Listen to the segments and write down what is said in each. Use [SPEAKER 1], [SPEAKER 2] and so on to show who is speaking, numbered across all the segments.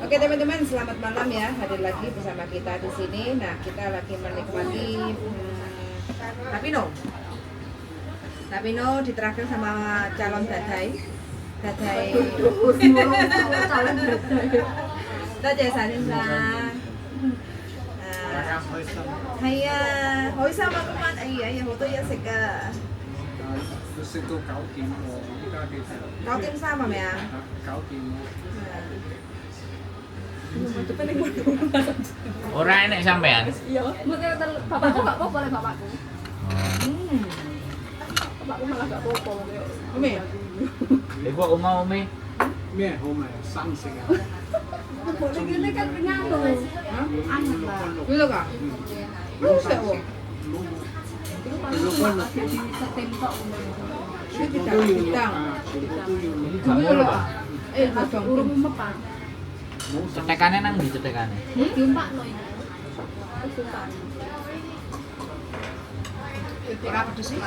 [SPEAKER 1] Oke teman-teman, selamat malam ya. Hadir lagi bersama kita di sini. Nah, kita lagi menikmati Tapino ditraktir sama calon dadai. Tajasaninsa. Hay hỏi sao mà các bạn ấy nhiều tôi ăn thịt à.
[SPEAKER 2] 食到9點喎，依家幾時
[SPEAKER 1] 9:3係咪啊
[SPEAKER 2] ？9點。
[SPEAKER 3] Ora enek sampean.
[SPEAKER 4] Iya, mungkin bapakku gak apa-apa oleh bapakku. Bapakku malah gak apa-apa.
[SPEAKER 1] Umi.
[SPEAKER 3] Iku aku mau mi.
[SPEAKER 2] 咩好味？生食啊！
[SPEAKER 4] Boleh gini kan nganu. Aneh lah.
[SPEAKER 1] Dulu kah? Lu sewa.
[SPEAKER 4] Itu paling lagi di setem kok.
[SPEAKER 1] Ini
[SPEAKER 2] 都
[SPEAKER 1] tidak
[SPEAKER 2] 要
[SPEAKER 1] bidang.
[SPEAKER 2] 都要
[SPEAKER 1] Dulu kah?
[SPEAKER 4] Ada urung mepan.
[SPEAKER 3] Cetekane nang ndi cetekane?
[SPEAKER 4] Diumpakno ini. Sumpah.
[SPEAKER 1] Ketika pedes sih.
[SPEAKER 2] 要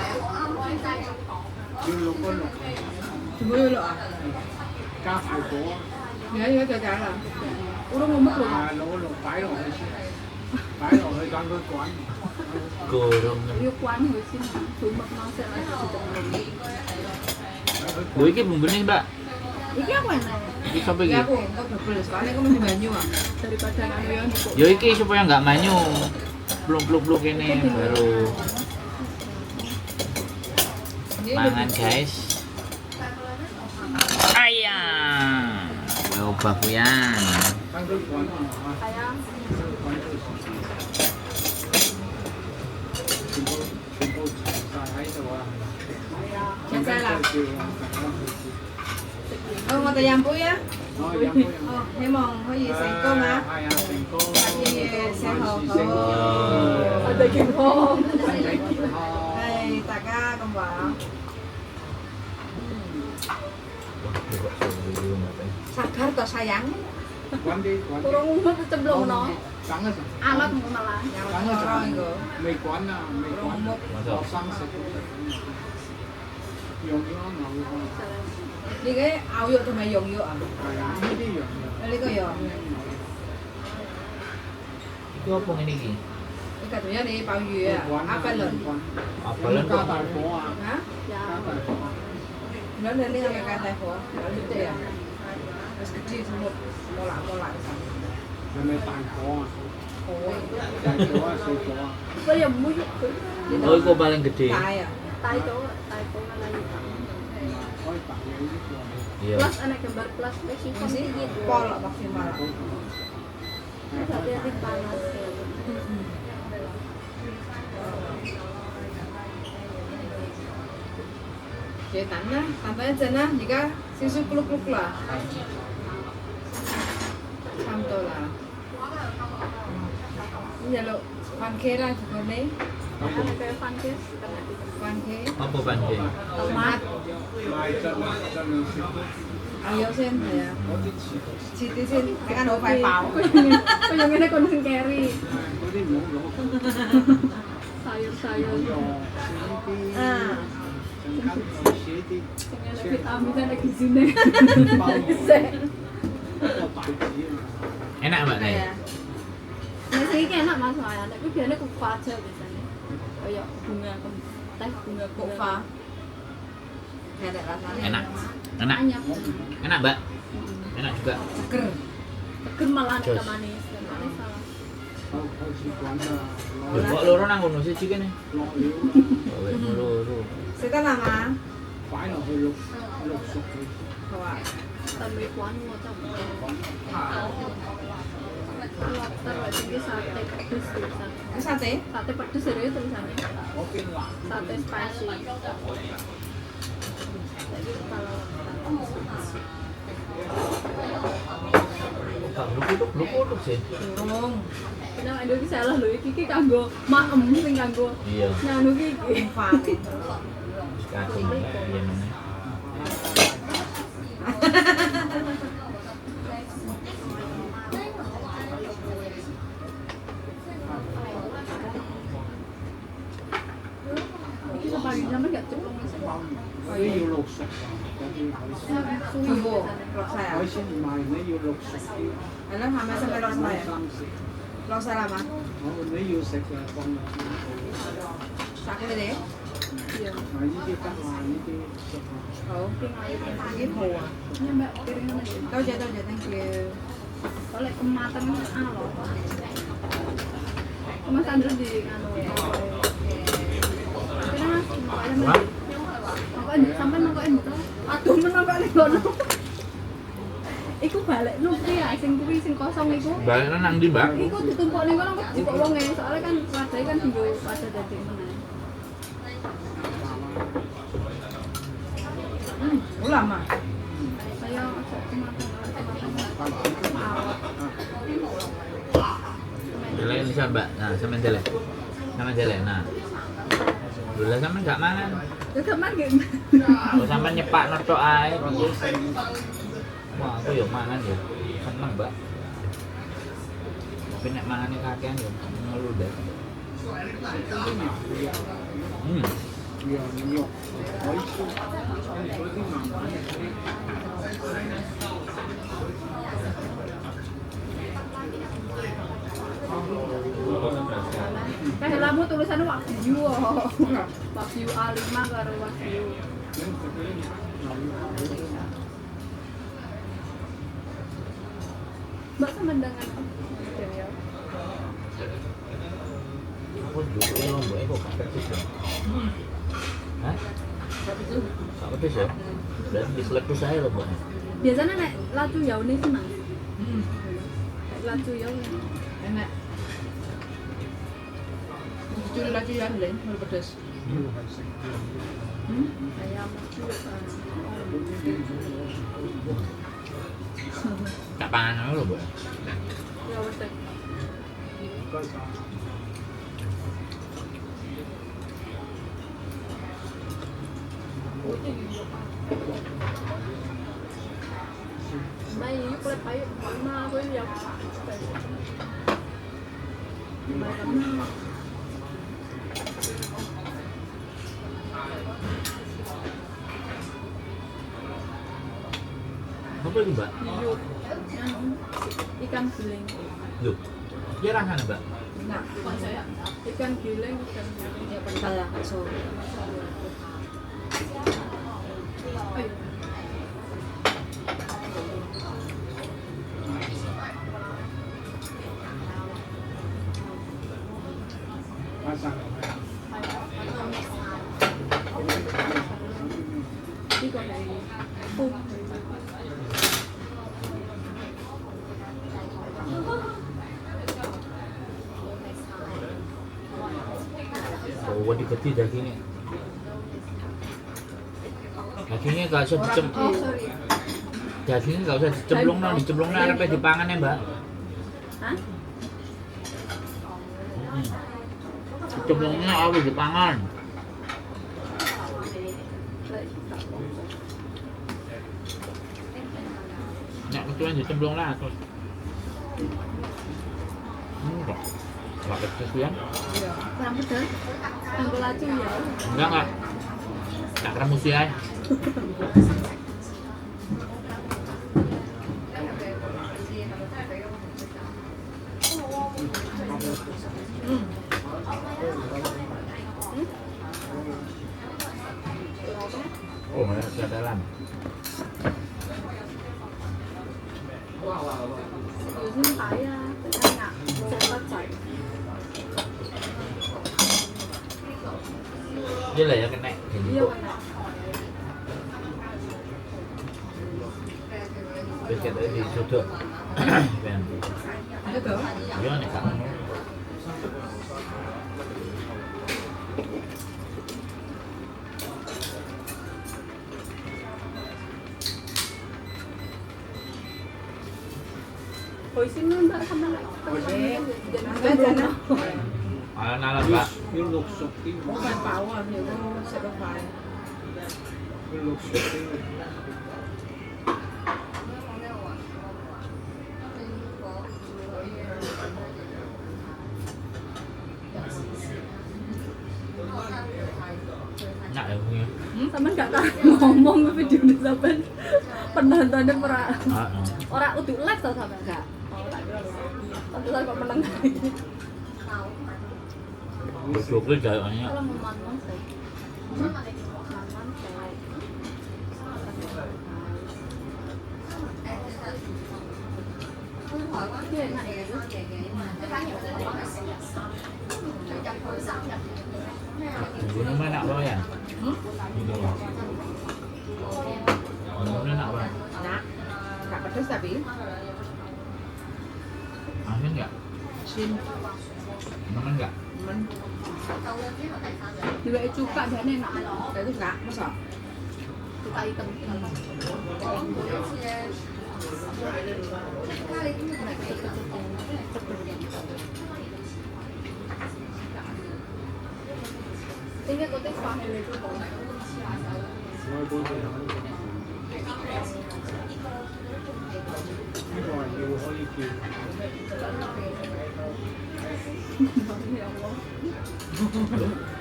[SPEAKER 2] 落乾落，
[SPEAKER 1] Dulu ah.
[SPEAKER 2] 加排骨
[SPEAKER 1] Ya udah jalan.
[SPEAKER 4] Urung ngomong loh.
[SPEAKER 2] 啊，攞落擺落去先，擺落去等佢滾。
[SPEAKER 3] Gorong.
[SPEAKER 4] Yuk kuan sih. Sumpah mau saya lagi di
[SPEAKER 3] Lho iki bumbune, Mbak.
[SPEAKER 4] Iki apa enak?
[SPEAKER 3] Iki sapa iki?
[SPEAKER 1] Ya aku kok double sekali aku masih banyu ah.
[SPEAKER 4] Daripada nganu yang
[SPEAKER 3] Ya iki supaya enggak manyu. Pluk-pluk ini baru mangan, guys. Ayam. Coba kuyan.
[SPEAKER 2] 等佢滾啊！
[SPEAKER 4] kayak
[SPEAKER 2] 滾到全部齊晒喺度啊！
[SPEAKER 1] Yang salah.
[SPEAKER 2] 叫啊！
[SPEAKER 1] Oh, mau tayampu ya?
[SPEAKER 2] 哦，飲杯飲杯。
[SPEAKER 1] Oh, hy vọng có gì thành công á.
[SPEAKER 2] 係啊，成功。
[SPEAKER 1] sẽ hậu
[SPEAKER 2] 萬事勝意
[SPEAKER 4] ada gempong.
[SPEAKER 2] 身體健康。
[SPEAKER 1] Đây, tất cả công vợ. Sabar toh sayang.
[SPEAKER 2] 滾啲滾啲。
[SPEAKER 4] Urung ngomong cemplung no.
[SPEAKER 2] 等一陣。
[SPEAKER 4] Alat malah.
[SPEAKER 1] Yang
[SPEAKER 2] Tanga
[SPEAKER 1] lorong itu.
[SPEAKER 2] 未滾啊，未滾。學生食都得。用咗牛肉。
[SPEAKER 1] Đi cái áo dụ thì mày dùng dụ à?
[SPEAKER 2] 係啊，呢啲羊肉。
[SPEAKER 1] Đây có dụ.
[SPEAKER 3] Iku apa ngene iki?
[SPEAKER 1] Cái cả tụi nó đi bao dừa à? Áp ba lần.
[SPEAKER 3] Apa
[SPEAKER 2] 有
[SPEAKER 3] lan
[SPEAKER 2] 冇加
[SPEAKER 3] kok?
[SPEAKER 2] 大火啊？
[SPEAKER 1] Hả?
[SPEAKER 4] Ya.
[SPEAKER 2] 加大火。
[SPEAKER 1] Nó lên đi cái tay phố. Nó lên đây à? Terus kecil semut. Molak sama.
[SPEAKER 2] 係咪大火啊？
[SPEAKER 1] Ôi.
[SPEAKER 2] 大火啊，細火啊？
[SPEAKER 4] Bây giờ mua
[SPEAKER 3] Oh, iku paling gede.
[SPEAKER 1] Tai à?
[SPEAKER 4] tai chỗ lagi tak.
[SPEAKER 2] 可以大嘅呢個。
[SPEAKER 3] Iya.
[SPEAKER 4] Plus anak gambar plus sih
[SPEAKER 1] Masih
[SPEAKER 4] gitu.
[SPEAKER 1] pol maksimal.
[SPEAKER 4] Hati-hati panas.
[SPEAKER 1] Chế tắn á, tắn tới chân á, gì cả, siêu lúc là Tham tôi là bây giờ lộ, khoan khế ra thì còn đấy
[SPEAKER 4] Anak kayak pancake tengah di
[SPEAKER 1] khoan khế,
[SPEAKER 3] Apa pancake?
[SPEAKER 4] tomat.
[SPEAKER 2] 賣真係食到
[SPEAKER 1] ayo sen thì à,
[SPEAKER 2] 嗰啲似
[SPEAKER 1] chi tí sen, cái ăn ổ phải bảo
[SPEAKER 4] Kau yang ini konsen carry
[SPEAKER 2] 嗰啲唔好攞，
[SPEAKER 4] sayur-sayur.
[SPEAKER 2] 用少啲，
[SPEAKER 1] à,
[SPEAKER 2] 陣間少啲
[SPEAKER 4] Yang ada vitamin ada gizinya.
[SPEAKER 2] 包冇一個大紙啊！
[SPEAKER 3] Enak, Mbak
[SPEAKER 1] này
[SPEAKER 3] nih.
[SPEAKER 1] à,
[SPEAKER 4] Nasi ini enak mas saya, tapi biasanya kupat aja biasanya. Kayak bunga, teh bunga
[SPEAKER 1] cục pha nggak ada rasanya
[SPEAKER 3] Enak. Enak.
[SPEAKER 4] Banyak.
[SPEAKER 3] Enak, Mbak. Enak juga.
[SPEAKER 1] seger,
[SPEAKER 4] Seger malah
[SPEAKER 3] Jos.
[SPEAKER 4] ada manis, dan manis salah.
[SPEAKER 2] 開始滾啦，
[SPEAKER 3] Lho kok loro nang ngono siji kene.
[SPEAKER 2] 落料，
[SPEAKER 3] Oh, wis loro.
[SPEAKER 1] sẽ lama
[SPEAKER 2] 擺落去淥熟佢。
[SPEAKER 1] không ạ,
[SPEAKER 4] Tambah kuah mau coba. Terus ini sate pedes tulisannya.
[SPEAKER 1] cái satay
[SPEAKER 4] Sate pedes serius tulisannya.
[SPEAKER 2] 嗰邊辣，
[SPEAKER 4] Sate spicy. Jadi kalau
[SPEAKER 3] Kang luput sih.
[SPEAKER 1] burung,
[SPEAKER 4] Nah, itu salah lho iki kanggo maem sing kanggo
[SPEAKER 3] Iya.
[SPEAKER 4] nganu iki.
[SPEAKER 1] pha
[SPEAKER 3] Kacung iya meneh.
[SPEAKER 4] Iki sepagi sampe gak ceplok.
[SPEAKER 2] 嗰啲要淥熟。
[SPEAKER 4] suwi
[SPEAKER 1] Bumbu,
[SPEAKER 4] biasanya.
[SPEAKER 1] loksa ya.
[SPEAKER 2] 海鮮唔係你要綠熟啲，
[SPEAKER 1] Ano hama sampai loksa ya?
[SPEAKER 2] 生食。
[SPEAKER 1] Loksa lama.
[SPEAKER 2] 你要食嘅放入去。
[SPEAKER 1] Sakit deh.
[SPEAKER 4] Iya.
[SPEAKER 2] 係呢啲得啊，呢啲熟啊。
[SPEAKER 1] Oh, ini hoa.
[SPEAKER 4] Ini Mbak piringnya nih.
[SPEAKER 1] Tahu aja, thank you.
[SPEAKER 4] Soalnya kematen alo. Mas Andrew di anu. Kira Mas, makanya Mas. Makanya sampai makanya itu. Aduh menangkak ning kono. Iku balik lu ya sing kuwi sing kosong iku.
[SPEAKER 3] Baliknya nang di mbak.
[SPEAKER 4] Iku ditumpuk ning kono kok jipuk wonge. Soalnya kan wadai kan dienggo pada dadi meneh.
[SPEAKER 1] Lama.
[SPEAKER 4] Saya masak kematen awak.
[SPEAKER 3] Jelek ini sama mbak. Nah, sama jelek. Sama jelek. Nah. Dulu sama nggak mangan.
[SPEAKER 4] Tetep mangan.
[SPEAKER 3] Kalau sama nyepak notok ae. Wah, aku ya mangan ya. Seneng mbak. Tapi nek mangannya kakean ya ngeluh deh. Hmm.
[SPEAKER 2] 羊肉、海鮮，跟住嗰啲慢慢食。
[SPEAKER 4] Kayak lamu tulisannya Wagyu. Wagyu A5 karo Wagyu. Mbak semendangan ya.
[SPEAKER 3] Aku dulu lomboknya kok kakek sih. Hah? Gak pedes ya? Berarti diseletus aja lomboknya.
[SPEAKER 4] Biasanya nek lacu yaune sih Mas. Lacu yaune.
[SPEAKER 1] Enak. Jujur lagi ya, Len, mau pedas.
[SPEAKER 4] Ayam cuek.
[SPEAKER 3] Gak pangan lo, Bu.
[SPEAKER 4] Ya wes deh. Mbak yuk kulit payu mana aku ya.
[SPEAKER 3] Apa itu, Mbak?
[SPEAKER 4] Yuk. Ikan giling.
[SPEAKER 3] Loh, dia rasanya, Mbak?
[SPEAKER 1] Enak.
[SPEAKER 4] Ikan giling, ikan giling.
[SPEAKER 1] Ya kental ya, so.
[SPEAKER 4] Ayo.
[SPEAKER 2] Masak.
[SPEAKER 4] Đi còn này phun.
[SPEAKER 3] Oh, diketi dagingnya. Dagingnya gak usah
[SPEAKER 4] Oh sorry.
[SPEAKER 3] dagingnya gak usah dicemplung no, dicemplung no arep dipangan ya, Mbak.
[SPEAKER 4] Hah?
[SPEAKER 3] Dicemplungnya harus dipangan. Nek kecuali dicemplung lah terus. Enggak. Enggak pedes ya?
[SPEAKER 1] Iya.
[SPEAKER 4] Rambut dah. Tanggal lacu ya.
[SPEAKER 3] Enggak. Tak remus ya. Oh, masih ada dalam.
[SPEAKER 4] 요즘 나이야. 그냥 셋째.
[SPEAKER 3] Dia lah ya kena.
[SPEAKER 4] Iya benar.
[SPEAKER 3] Terus kita di sudut. Ben.
[SPEAKER 1] Ada tuh.
[SPEAKER 3] Iya nih kamu.
[SPEAKER 4] 보이시는 다 한번
[SPEAKER 3] Alah nalar, Pak.
[SPEAKER 2] 要綠熟啲，
[SPEAKER 1] Không phải bảo à, nhiều cô sẽ được phải.
[SPEAKER 2] 要綠熟啲。
[SPEAKER 3] Nek Enak ya punya.
[SPEAKER 4] Sampean gak tahu ngomong video ini sampean penontonnya ora udah live tau sampean
[SPEAKER 1] Enggak.
[SPEAKER 4] oh tak kira pantesan kok meneng
[SPEAKER 3] Bersyukur jalannya.
[SPEAKER 4] kalau memanman sih memanman sih enak ya
[SPEAKER 3] Bumbunya mah enak banget ya. Bumbunya enak banget.
[SPEAKER 1] Enak. Enggak pedas tapi
[SPEAKER 3] Asin nggak?
[SPEAKER 1] sin.
[SPEAKER 3] Temen nggak?
[SPEAKER 1] Men.
[SPEAKER 4] juga cuka dan enak
[SPEAKER 1] Itu enggak, masa?
[SPEAKER 4] cuka hitam ini kote pahel itu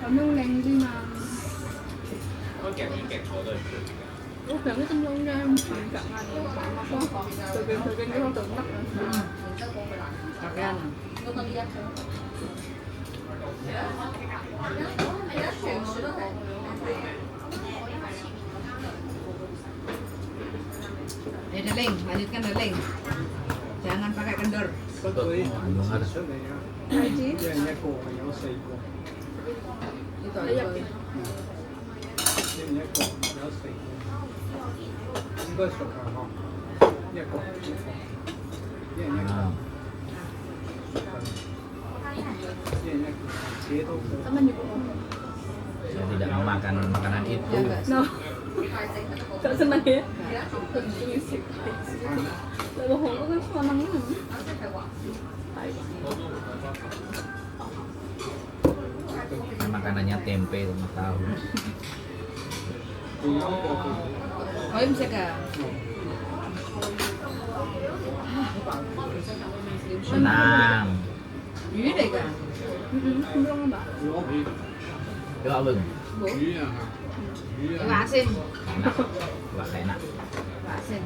[SPEAKER 4] kamu neng di mana oh kami temlongnya enggak nganu apa bagian-bagian itu udah enak
[SPEAKER 1] Pakaian. Deling, lanjutkan deling. Jangan pakai kendor.
[SPEAKER 4] Haji
[SPEAKER 2] Itu aja.
[SPEAKER 4] Iya. teman juga
[SPEAKER 3] Saya tidak memakan makanan itu.
[SPEAKER 1] Ya enggak.
[SPEAKER 4] no gak seneng ya berisik lalu Hongkong kan seneng
[SPEAKER 3] Makanannya tempe sama tahu.
[SPEAKER 1] Oh, ini bisa ke?
[SPEAKER 3] Senang.
[SPEAKER 1] Ini deh kan?
[SPEAKER 4] belum mbak
[SPEAKER 3] Coba bang.
[SPEAKER 1] Bu. Enggak asin.
[SPEAKER 3] Enak. Wah enak.
[SPEAKER 1] Enggak asin.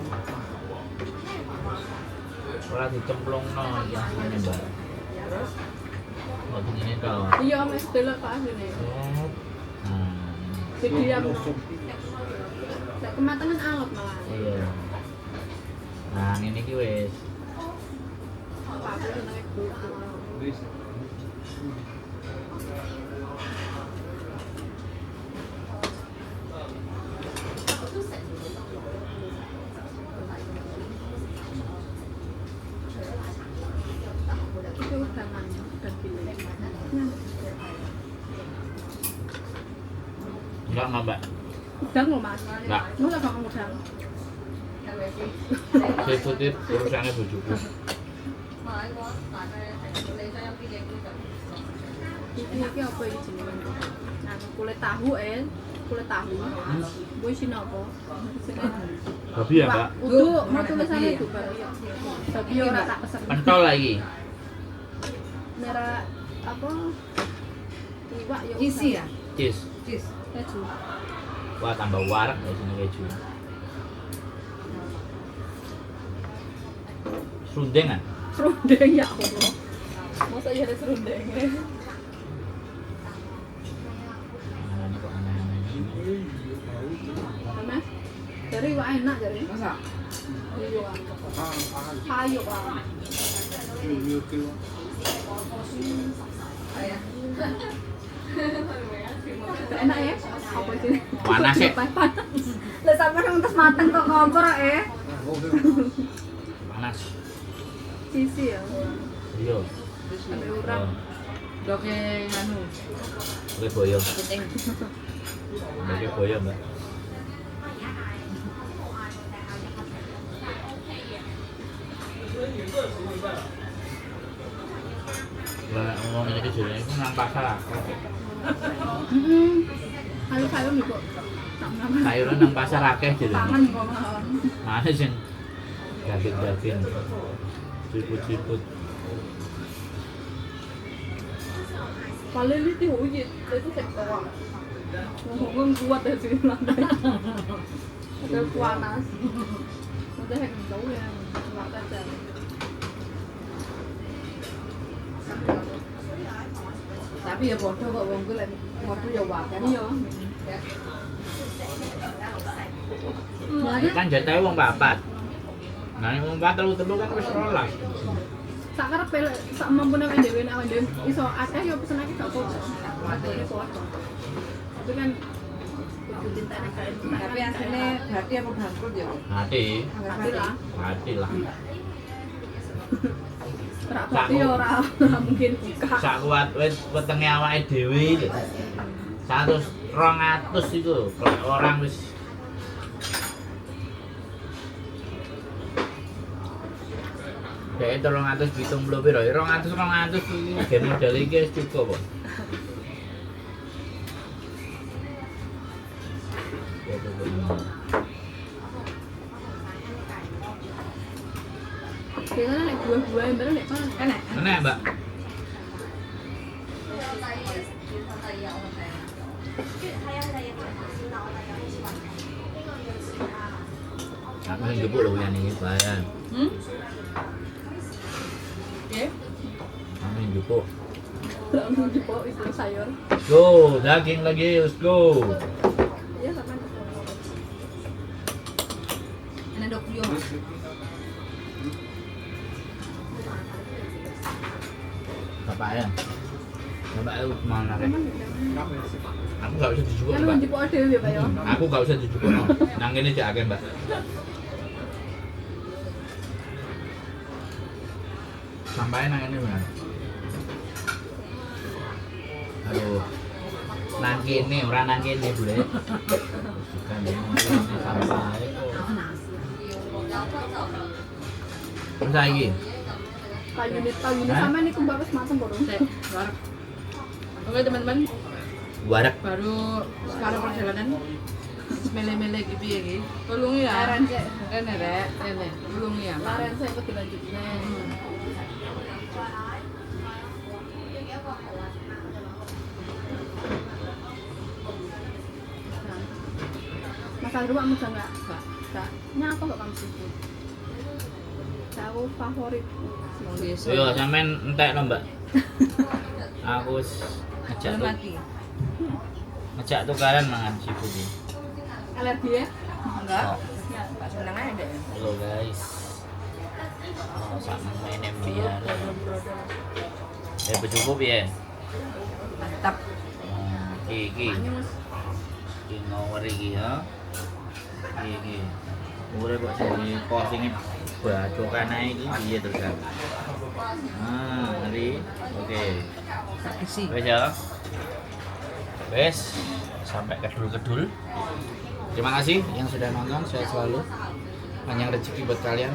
[SPEAKER 3] Ora dicemplung no biasanya mbak.
[SPEAKER 1] Terus
[SPEAKER 3] Nggak begini tau.
[SPEAKER 4] iya mas dulu pak sini jadi yang gak kematangan alot malah
[SPEAKER 3] Iya. Nah ini ki wis.
[SPEAKER 4] pak aku senengnya kuku itu udangan dan pilih
[SPEAKER 3] Enggak mbak.
[SPEAKER 4] udang loh mas
[SPEAKER 3] Enggak.
[SPEAKER 4] masa gak mau udang
[SPEAKER 3] Seafood itu urusannya bojoku.
[SPEAKER 4] iki apa iki jenenge nah kulit tahu kulit tahu gue sih apa
[SPEAKER 3] Babi ya mbak.
[SPEAKER 4] udah mau tulisannya itu baru ya tapi ora tak pesen
[SPEAKER 3] Pentol lagi.
[SPEAKER 4] merah apa iwak ya
[SPEAKER 1] isi ya?
[SPEAKER 3] Cheese.
[SPEAKER 1] Cheese.
[SPEAKER 4] keju
[SPEAKER 3] Wah tambah warak ya sini keju. Serundeng kan?
[SPEAKER 4] serundeng ya Allah masa iya ada serundengnya
[SPEAKER 3] Nah, ini kok aneh-aneh gini.
[SPEAKER 4] sama dari iwak enak jadi
[SPEAKER 1] Masa?
[SPEAKER 4] iya kayu pak gak enak ya apa sih
[SPEAKER 3] Panas ya?
[SPEAKER 4] panas lah sampai nang terus mateng kok kompor
[SPEAKER 3] Panas.
[SPEAKER 4] sisi ya
[SPEAKER 3] Iya.
[SPEAKER 4] sampai urap
[SPEAKER 1] Doke anu,
[SPEAKER 3] Oke boyo.
[SPEAKER 1] penting.
[SPEAKER 3] Oke boyo mbak. Lah ngomong ini kejadian itu nang pasar aku.
[SPEAKER 4] sayur juga
[SPEAKER 3] Sayuran nang pasar akeh jadi.
[SPEAKER 4] pangan kok malah
[SPEAKER 3] Mana sih? Daging-daging. Siput-siput.
[SPEAKER 4] paling itu ujit itu sektor Ngomong kuat ya sih lantai. Udah panas. Udah yang jauh ya, keluar aja.
[SPEAKER 1] Tapi ya bodoh kok wong ku lek ngopo ya wakan.
[SPEAKER 4] Iya.
[SPEAKER 3] Kan jatahnya wong papat. Nah, wong papat telu kan wis 12.
[SPEAKER 4] Sak karepe sak mampune awake dhewe nek awake dhewe iso akeh yo pesen akeh gak apa-apa. Adone podo. Tapi kan kudu tintane kae.
[SPEAKER 1] Tapi asline berarti apa bangkrut ya?
[SPEAKER 3] Hati.
[SPEAKER 4] Hati lah.
[SPEAKER 3] Hati lah.
[SPEAKER 4] Berarti ora mungkin buka.
[SPEAKER 3] Sak kuat wetenge awake dhewe lho. 100 200 itu kalau orang wis kayak 370 piro, 200 iki game model iki wis cukup kok.
[SPEAKER 4] Biasanya nek buah-buah yang baru nek mana?
[SPEAKER 1] Enak.
[SPEAKER 3] Enak, Mbak. Aku yang jupuk loh yang ini bahaya.
[SPEAKER 1] Oke.
[SPEAKER 3] Aku yang jupuk.
[SPEAKER 4] Langsung jepok itu sayur.
[SPEAKER 3] Go, daging lagi, let's go.
[SPEAKER 4] Iya sama.
[SPEAKER 1] Enak dok yo.
[SPEAKER 3] Bapak ya. Bapak itu mana rek? Aku gak bisa dijupuk,
[SPEAKER 4] Kan
[SPEAKER 3] Mbak.
[SPEAKER 4] jepok dhewe ya, Pak ya.
[SPEAKER 3] Aku gak usah dijupuk no. Nang kene cek akeh, Mbak. Sampai nang kene, Mbak. Aduh. Nang kene, ora nang kene, Bule. Bukan sampai kok. Terus lagi.
[SPEAKER 4] Tahu unit sama nih kembali matang baru.
[SPEAKER 1] Warak. Oke teman-teman,
[SPEAKER 3] Warak.
[SPEAKER 1] baru sekarang perjalanan mele-mele gitu ya ki. Tolong ya.
[SPEAKER 4] Laren cek.
[SPEAKER 1] Rene rek, rene. Tolong ya.
[SPEAKER 4] Laren saya ikut dilanjutnya. Mas Andrew kamu bisa nggak? Nggak. Nyapa nggak kamu sih? Aku favorit.
[SPEAKER 1] Mau desa.
[SPEAKER 3] Yo sampean entek no, Mbak. Aku wis ngejak
[SPEAKER 1] Belum
[SPEAKER 3] tuh.
[SPEAKER 1] mati.
[SPEAKER 3] Ngejak tukaran mangan seafood ini.
[SPEAKER 4] Alergi ya?
[SPEAKER 1] Enggak.
[SPEAKER 3] Oh.
[SPEAKER 4] Ya.
[SPEAKER 1] Pak seneng aja deh.
[SPEAKER 3] Halo guys. Oh, sama main biar. Cukup ya.
[SPEAKER 1] Mantap.
[SPEAKER 3] Iki. Iki ngawur iki ya. Iki. Ora kok sing posing bacokan ae iki piye terus kan. Nanti. Oke.
[SPEAKER 1] Tak isi.
[SPEAKER 3] Wes ya. Wes sampai kedul-kedul. Terima kasih yang sudah nonton, sehat selalu. Panjang rezeki buat kalian.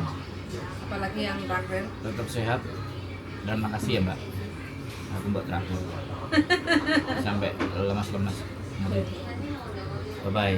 [SPEAKER 1] Apalagi yang terakhir.
[SPEAKER 3] Tetap sehat. Dan makasih ya, Mbak. Aku buat terakhir. Sampai lemas-lemas. Bye bye.